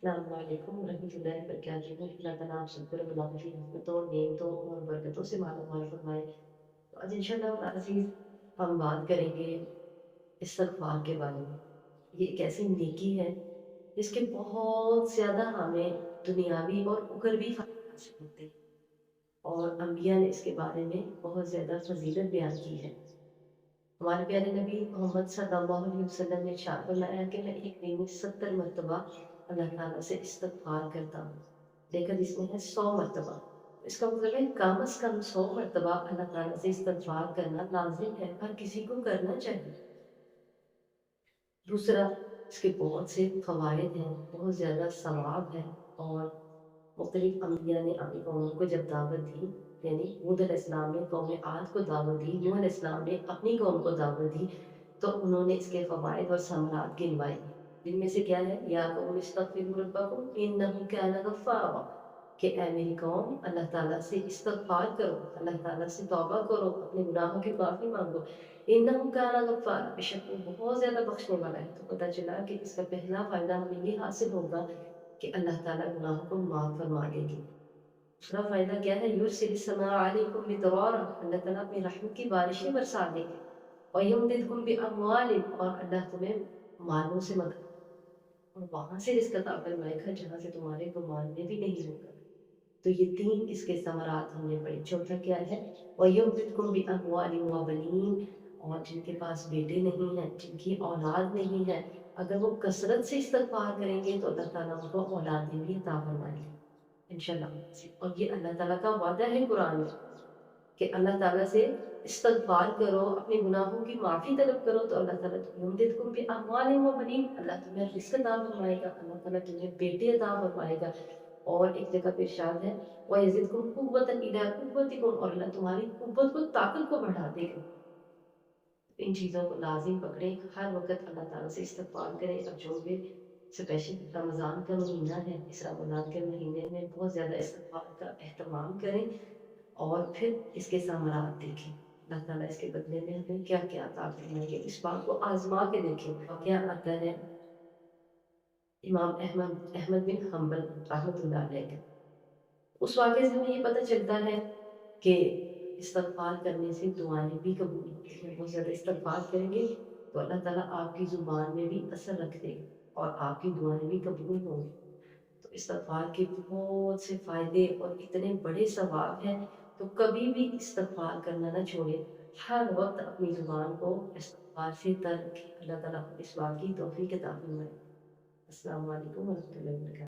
अस्सलाम वालेकुम रहमतुल्लाहि व बरकातहू। अल्लाह ताला आप सबको रमज़ान की रहमतों, नेमतों और बरकतों से मालामाल फरमाए। तो आज इंशाअल्लाह अज़ीज़ हम बात करेंगे इस्तिग़फ़ार के बारे में। ये एक ऐसी नेकी है जिसके बहुत ज़्यादा हमें दुनियावी और उखरवी फ़ायदे हासिल होते हैं और अंबिया ने इसके बारे में बहुत ज़्यादा फ़ज़ीलत बयान की है। हमारे प्यारे नबी मोहम्मद सल्लल्लाहु अलैहि वसल्लम ने इरशाद फरमाया कि मैं एक दिन में 70 मरतबा अल्लाह ताला से इस्तिग़फ़ार करता हूँ। लेकिन इसमें है 100 मरतबा। इसका मतलब है कम से कम 100 मरतबा अल्लाह ताला से इस्तिग़फ़ार करना लाज़िम है, हर किसी को करना चाहिए। दूसरा, इसके बहुत से फ़वाइद हैं, बहुत ज़्यादा सवाब है और मुख़्तलिफ़ अम्बिया ने अपनी कौमों को जब दावत दी, यानी हूद अलैहिस्सलाम ने कौम आद को दावत दी, नूह अलैहिस्सलाम ने अपनी कौम को दावत दी, तो उन्होंने इसके फ़वाइद और समरात गिनवाए। जिनमें से क्या है, या कौम इस्तग़फ़िरू रब्बकुम इन्नहु काना गफ़्फ़ारा, कि ऐ मेरी कौम अल्लाह ताला से इस्तिग़फ़ार करो, अल्लाह ताला से तौबा करो, अपने गुनाहों की माफ़ी माँगो। इन्नहु काना गफ़्फ़ारा, बेशक वो बहुत ज़्यादा बख्शने वाला है। तो पता चला कि इसका पहला फ़ायदा हमें ये हासिल होगा कि अल्लाह ताला गुनाहों को माफ़ फरमा देंगे। दूसरा फ़ायदा क्या है, युरसिलिस समा अलैकुम मिदरारा, अल्लाह ताला अपनी रहमत की बारिशें बरसा देंगे। और युमदिदकुम बिअमवालिन, और अल्लाह तुम्हें मालों से मदद और वहाँ से रिज़्क़ अता फरमाएगा जहाँ से तुम्हारे गुमान में भी नहीं होगा। तो ये 3 इसके समरात हमने पढ़े। चौथा क्या है, वयुमदिदकुम बिअमवालिन व बनीन, और जिनके पास बेटे नहीं हैं, जिनकी औलाद नहीं है, अगर वो कसरत से इस्तिग़फ़ार करेंगे तो अल्लाह ताला उनको औलादें भी अता फरमाएँगे इंशाअल्लाह। और ये अल्लाह ताला का वादा है कुरान में कि अल्लाह ताला से इस्तिग़फ़ार करो, अपने गुनाहों की माफ़ी तलब करो, तो अल्लाह ताला युमदिदकुम बिअमवालिन व बनीन, अल्लाह तुम्हें रिज़्क़ अता फरमाएगा, अल्लाह ताला तुम्हें बेटे अता फरमाएगा। और एक जगह पे इरशाद है, वयज़िदकुम कुव्वतन इला कुव्वतिकुम, और अल्लाह तुम्हारी कुव्वत को, ताकत को बढ़ा देगा। इन चीज़ों को लाज़िम पकड़ें, हर वक़्त अल्लाह ताला से इस्तिग़फ़ार करें। और जो भी स्पेशल रमज़ान का महीना है, इस रमज़ान के महीने में बहुत ज़्यादा इस्तिग़फ़ार का एहतमाम करें और फिर इसके समरात देखें। अल्लाह ताला इसके बदले में हमें क्या-क्या अता फरमाएँगे, इस बात को आज़मा के देखें। वाक़या आता है इमाम अहमद बिन हम्बल रहमतुल्लाह अलैह का। उस वाक़ये से हमें ये पता चलता है कि इस्तिग़फ़ार करने से दुआएँ भी कबूल होती हैं। बहुत ज़्यादा इस्तिग़फ़ार करेंगे तो अल्लाह ताला आपकी ज़ुबान में भी असर रख देगा और आपकी दुआएँ भी कबूल होंगी। तो इस्तिग़फ़ार के बहुत से फ़ायदे और इतने बड़े सवाब हैं, तो कभी भी इस्तिग़फ़ार करना ना छोड़ें। हर वक़्त अपनी ज़ुबान को इस्तिग़फ़ार से तर रखें। अल्लाह ताला इस बात की तौफ़ीक़ अता फरमाए। अस्सलामु अलैकुम व रहमतुल्लाहि